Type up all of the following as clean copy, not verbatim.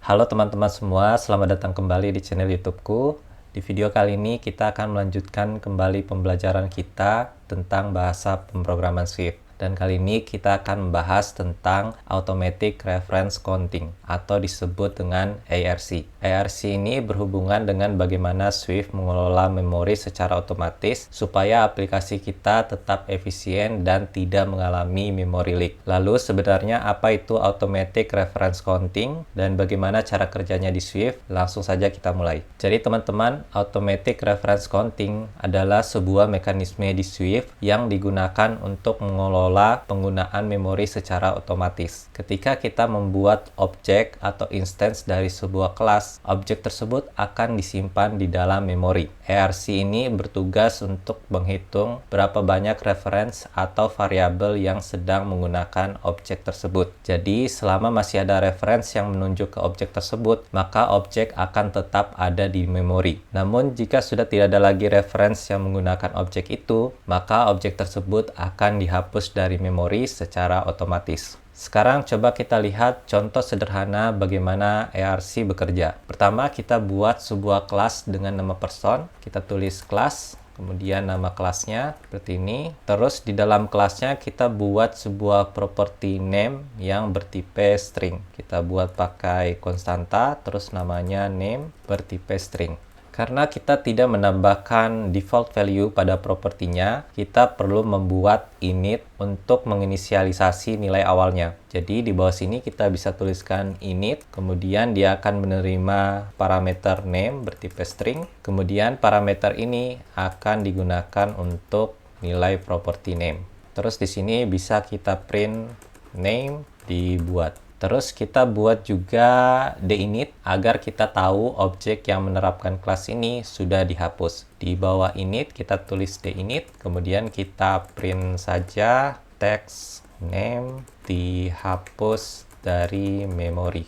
Halo teman-teman semua, selamat datang kembali di channel YouTubeku. Di video kali ini kita akan melanjutkan kembali pembelajaran kita tentang bahasa pemrograman Swift. Dan kali ini kita akan membahas tentang Automatic Reference Counting atau disebut dengan ARC. ARC ini berhubungan dengan bagaimana Swift mengelola memori secara otomatis supaya aplikasi kita tetap efisien dan tidak mengalami memory leak. Lalu sebenarnya apa itu Automatic Reference Counting dan bagaimana cara kerjanya di Swift? Langsung saja kita mulai. Jadi teman-teman, Automatic Reference Counting adalah sebuah mekanisme di Swift yang digunakan untuk mengelola penggunaan memori secara otomatis. Ketika kita membuat objek atau instance dari sebuah kelas, objek tersebut akan disimpan di dalam memori. ARC ini bertugas untuk menghitung berapa banyak reference atau variabel yang sedang menggunakan objek tersebut. Jadi, selama masih ada reference yang menunjuk ke objek tersebut, maka objek akan tetap ada di memori. Namun, jika sudah tidak ada lagi reference yang menggunakan objek itu, maka objek tersebut akan dihapus dari memori secara otomatis. Sekarang coba kita lihat contoh sederhana bagaimana ARC bekerja. Pertama, kita buat sebuah kelas dengan nama person. Kita tulis kelas, kemudian nama kelasnya seperti ini. Terus di dalam kelasnya kita buat sebuah property name yang bertipe string. Kita buat pakai konstanta, terus namanya name bertipe string. Karena kita tidak menambahkan default value pada propertinya, kita perlu membuat init untuk menginisialisasi nilai awalnya. Jadi di bawah sini kita bisa tuliskan init, kemudian dia akan menerima parameter name bertipe string, kemudian parameter ini akan digunakan untuk nilai property name. Terus di sini bisa kita print name dibuat. Terus kita buat juga deinit agar kita tahu objek yang menerapkan kelas ini sudah dihapus. Di bawah init kita tulis deinit, kemudian kita print saja text name dihapus dari memori.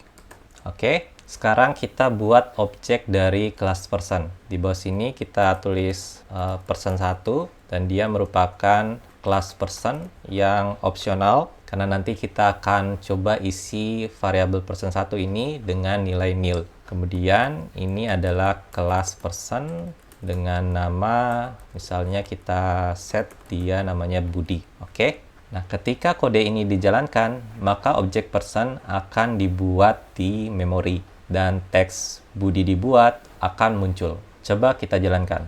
Oke, sekarang kita buat objek dari kelas person. Di bawah sini kita tulis person 1 dan dia merupakan kelas person yang opsional. Karena nanti kita akan coba isi variabel person 1 ini dengan nilai nil. Kemudian ini adalah kelas person dengan nama, misalnya kita set dia namanya Budi. Oke. Nah, ketika kode ini dijalankan, maka objek person akan dibuat di memori dan teks Budi dibuat akan muncul. Coba kita jalankan.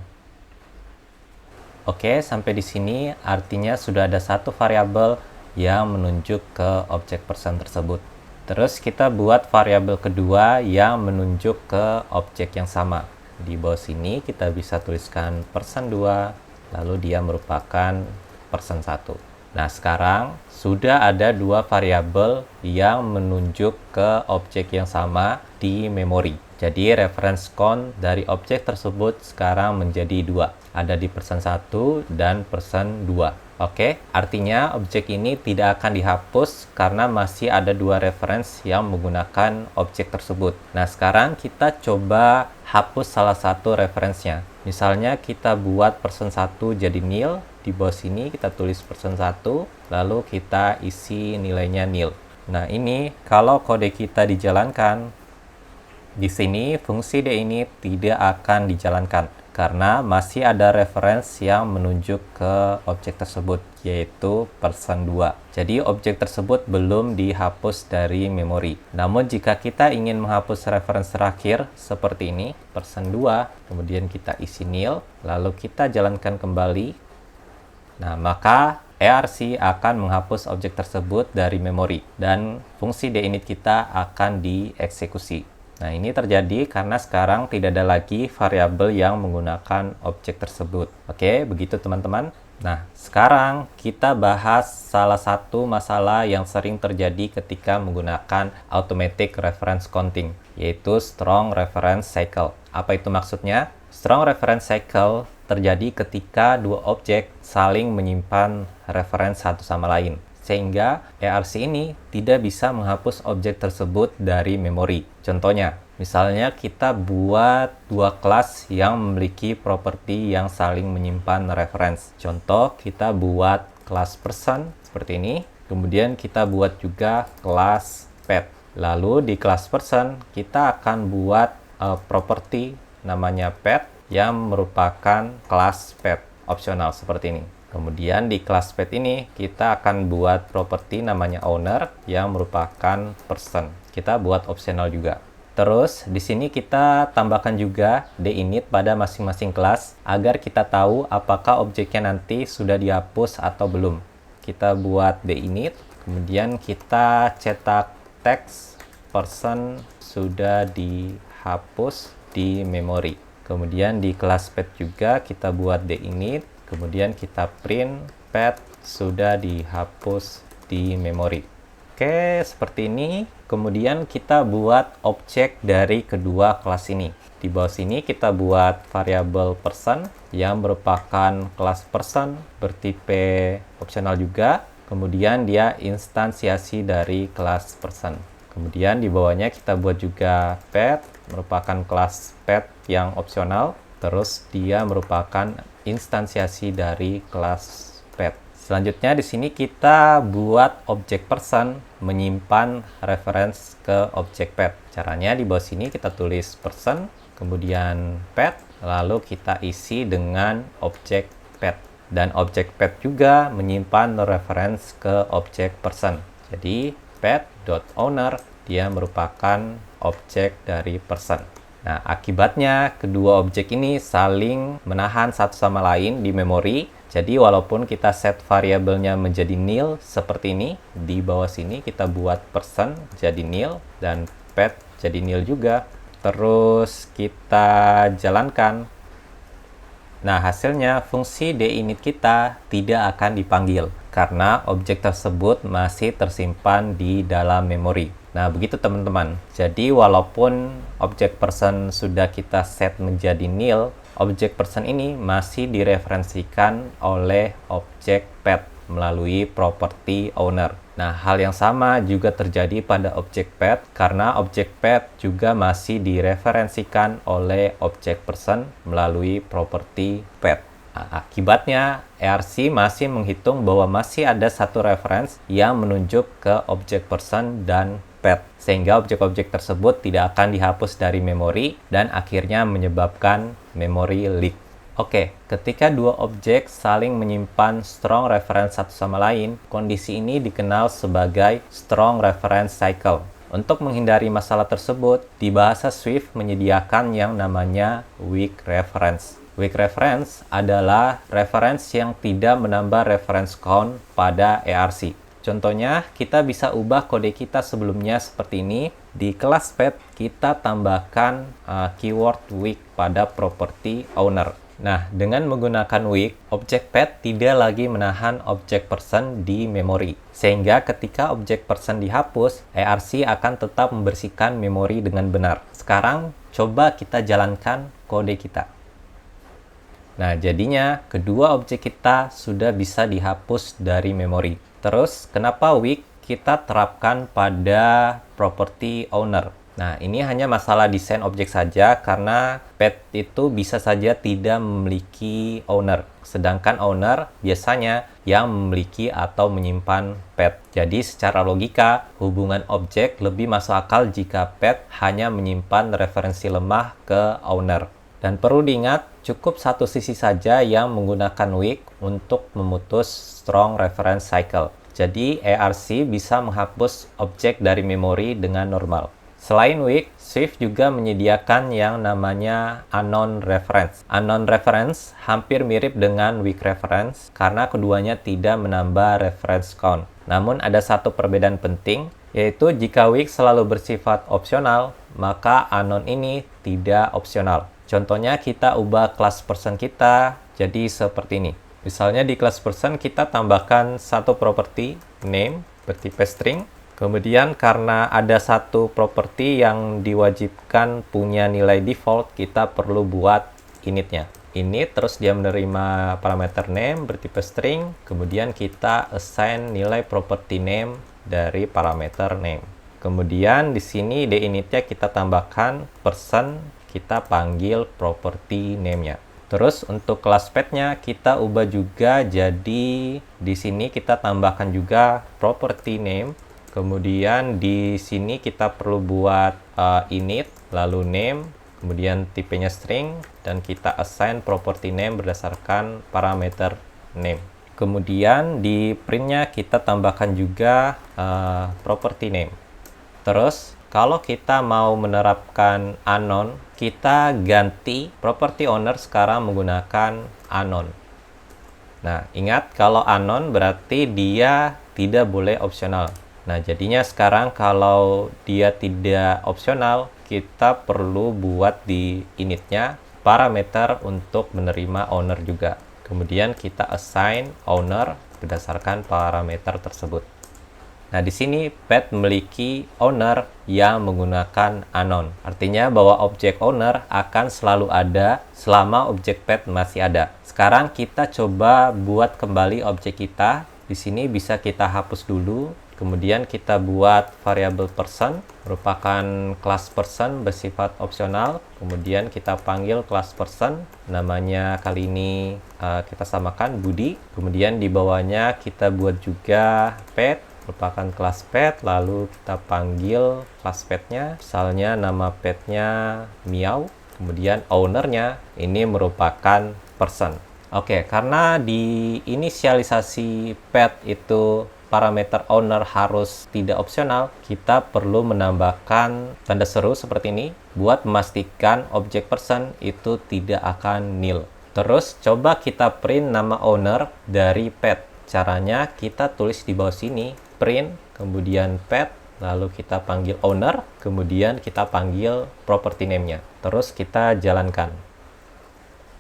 Oke, sampai di sini artinya sudah ada satu variabel yang menunjuk ke objek person tersebut. Terus kita buat variabel kedua yang menunjuk ke objek yang sama. Di bawah sini kita bisa tuliskan person 2, lalu dia merupakan person 1. Nah, sekarang sudah ada dua variabel yang menunjuk ke objek yang sama di memori. Jadi reference count dari objek tersebut sekarang menjadi 2. Ada di person 1 dan person 2. Oke, artinya objek ini tidak akan dihapus karena masih ada dua reference yang menggunakan objek tersebut. Nah, sekarang kita coba hapus salah satu referensinya. Misalnya kita buat person 1 jadi nil. Di bawah sini kita tulis person 1, lalu kita isi nilainya nil. Nah, ini kalau kode kita dijalankan, di sini fungsi deinit tidak akan dijalankan karena masih ada reference yang menunjuk ke objek tersebut, yaitu person 2. Jadi objek tersebut belum dihapus dari memori. Namun jika kita ingin menghapus reference terakhir seperti ini, person 2, kemudian kita isi nil, lalu kita jalankan kembali. Nah, maka ARC akan menghapus objek tersebut dari memori dan fungsi deinit kita akan dieksekusi. Nah, ini terjadi karena sekarang tidak ada lagi variabel yang menggunakan objek tersebut. Oke, begitu teman-teman. Nah, sekarang kita bahas salah satu masalah yang sering terjadi ketika menggunakan Automatic Reference Counting, yaitu Strong Reference Cycle. Apa itu maksudnya? Strong Reference Cycle terjadi ketika dua objek saling menyimpan reference satu sama lain, sehingga ARC ini tidak bisa menghapus objek tersebut dari memori. Contohnya, misalnya kita buat dua kelas yang memiliki properti yang saling menyimpan reference. Contoh, kita buat kelas person seperti ini, kemudian kita buat juga kelas pet. Lalu di kelas person kita akan buat properti namanya pet yang merupakan kelas pet opsional seperti ini. Kemudian di kelas pet ini kita akan buat properti namanya owner yang merupakan person. Kita buat opsional juga. Terus di sini kita tambahkan juga dinit pada masing-masing kelas agar kita tahu apakah objeknya nanti sudah dihapus atau belum. Kita buat dinit, kemudian kita cetak teks person sudah dihapus di memori. Kemudian di kelas pet juga kita buat dinit, kemudian kita print pet sudah dihapus di memori. Oke, seperti ini. Kemudian kita buat objek dari kedua kelas ini. Di bawah sini kita buat variabel person yang merupakan kelas person bertipe opsional juga. Kemudian dia instansiasi dari kelas person. Kemudian di bawahnya kita buat juga pet, merupakan kelas pet yang opsional. Terus dia merupakan instansiasi dari kelas pet. Selanjutnya di sini kita buat objek person menyimpan reference ke objek pet. Caranya di bawah sini kita tulis person, kemudian pet, lalu kita isi dengan objek pet. Dan objek pet juga menyimpan reference ke objek person. Jadi pet.owner dia merupakan objek dari person. Nah, akibatnya kedua objek ini saling menahan satu sama lain di memori. Jadi walaupun kita set variabelnya menjadi nil seperti ini, di bawah sini kita buat person jadi nil dan pet jadi nil juga. Terus kita jalankan. Nah, hasilnya fungsi dinit kita tidak akan dipanggil karena objek tersebut masih tersimpan di dalam memori. Nah, begitu teman-teman. Jadi, walaupun objek person sudah kita set menjadi nil, objek person ini masih direferensikan oleh objek pet melalui properti owner. Nah, hal yang sama juga terjadi pada objek pet karena objek pet juga masih direferensikan oleh objek person melalui properti pet. Nah, akibatnya ARC masih menghitung bahwa masih ada satu reference yang menunjuk ke objek person dan pet, sehingga objek-objek tersebut tidak akan dihapus dari memori dan akhirnya menyebabkan memory leak. Oke, ketika dua objek saling menyimpan strong reference satu sama lain, kondisi ini dikenal sebagai strong reference cycle. Untuk menghindari masalah tersebut, di bahasa Swift menyediakan yang namanya weak reference. Weak reference adalah reference yang tidak menambah reference count pada ARC. Contohnya, kita bisa ubah kode kita sebelumnya seperti ini. Di kelas pet, kita tambahkan keyword weak pada properti owner. Nah, dengan menggunakan weak, objek pet tidak lagi menahan objek person di memori. Sehingga ketika objek person dihapus, ARC akan tetap membersihkan memori dengan benar. Sekarang, coba kita jalankan kode kita. Nah, jadinya kedua objek kita sudah bisa dihapus dari memori. Terus, kenapa weak kita terapkan pada property owner? Nah, ini hanya masalah desain objek saja karena pet itu bisa saja tidak memiliki owner. Sedangkan owner biasanya yang memiliki atau menyimpan pet. Jadi secara logika, hubungan objek lebih masuk akal jika pet hanya menyimpan referensi lemah ke owner. Dan perlu diingat, cukup satu sisi saja yang menggunakan weak untuk memutus strong reference cycle. Jadi ARC bisa menghapus objek dari memori dengan normal. Selain weak, Swift juga menyediakan yang namanya unknown reference. Unknown reference hampir mirip dengan weak reference karena keduanya tidak menambah reference count. Namun ada satu perbedaan penting, yaitu jika weak selalu bersifat opsional, maka unknown ini tidak opsional. Contohnya kita ubah kelas person kita jadi seperti ini. Misalnya di kelas person kita tambahkan satu properti name bertipe string. Kemudian karena ada satu properti yang diwajibkan punya nilai default, kita perlu buat initnya. Init terus dia menerima parameter name bertipe string, kemudian kita assign nilai property name dari parameter name. Kemudian di sini dinitnya kita tambahkan person, kita panggil property name-nya. Terus untuk kelas pet-nya kita ubah juga jadi di sini kita tambahkan juga property name Kemudian di sini kita perlu buat init, lalu name, kemudian tipenya string, dan kita assign property name berdasarkan parameter name. Kemudian di printnya kita tambahkan juga property name. Terus kalau kita mau menerapkan anon, kita ganti property owner sekarang menggunakan anon. Nah, ingat kalau anon berarti dia tidak boleh opsional. Nah, jadinya sekarang kalau dia tidak opsional, kita perlu buat di initnya parameter untuk menerima owner juga. Kemudian kita assign owner berdasarkan parameter tersebut. Nah, di sini pet memiliki owner yang menggunakan anon. Artinya bahwa objek owner akan selalu ada selama objek pet masih ada. Sekarang kita coba buat kembali objek kita. Di sini bisa kita hapus dulu. Kemudian kita buat variabel person, merupakan kelas person bersifat opsional. Kemudian kita panggil kelas person, namanya kali ini kita samakan Budi. Kemudian di bawahnya kita buat juga pet, merupakan kelas pet, lalu kita panggil kelas petnya, misalnya nama petnya Miau, kemudian ownernya ini merupakan person. Oke, karena di inisialisasi pet itu parameter owner harus tidak opsional, kita perlu menambahkan tanda seru seperti ini buat memastikan objek person itu tidak akan nil. Terus coba kita print nama owner dari pet. Caranya kita tulis di bawah sini print, kemudian pet, lalu kita panggil owner, kemudian kita panggil property name-nya. Terus kita jalankan.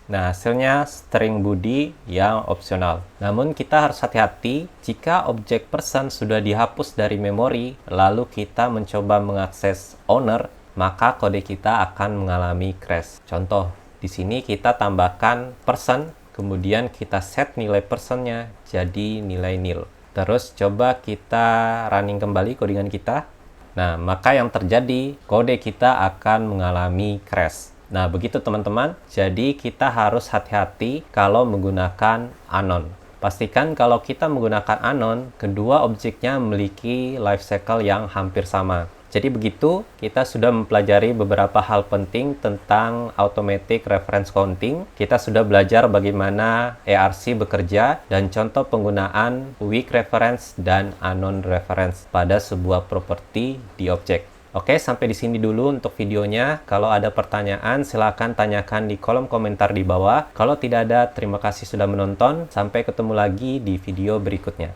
Nah, hasilnya string Budi yang opsional. Namun kita harus hati-hati jika objek person sudah dihapus dari memori, lalu kita mencoba mengakses owner, maka kode kita akan mengalami crash. Contoh, di sini kita tambahkan person, kemudian kita set nilai personnya jadi nilai nil. Terus coba kita running kembali codingan kita. Nah, maka yang terjadi, kode kita akan mengalami crash. Nah, begitu teman-teman. Jadi kita harus hati-hati kalau menggunakan anon. Pastikan kalau kita menggunakan anon, kedua objeknya memiliki life cycle yang hampir sama. Jadi begitu, kita sudah mempelajari beberapa hal penting tentang automatic reference counting. Kita sudah belajar bagaimana ARC bekerja dan contoh penggunaan weak reference dan unknown reference pada sebuah properti di objek. Oke, sampai di sini dulu untuk videonya. Kalau ada pertanyaan, silakan tanyakan di kolom komentar di bawah. Kalau tidak ada, terima kasih sudah menonton. Sampai ketemu lagi di video berikutnya.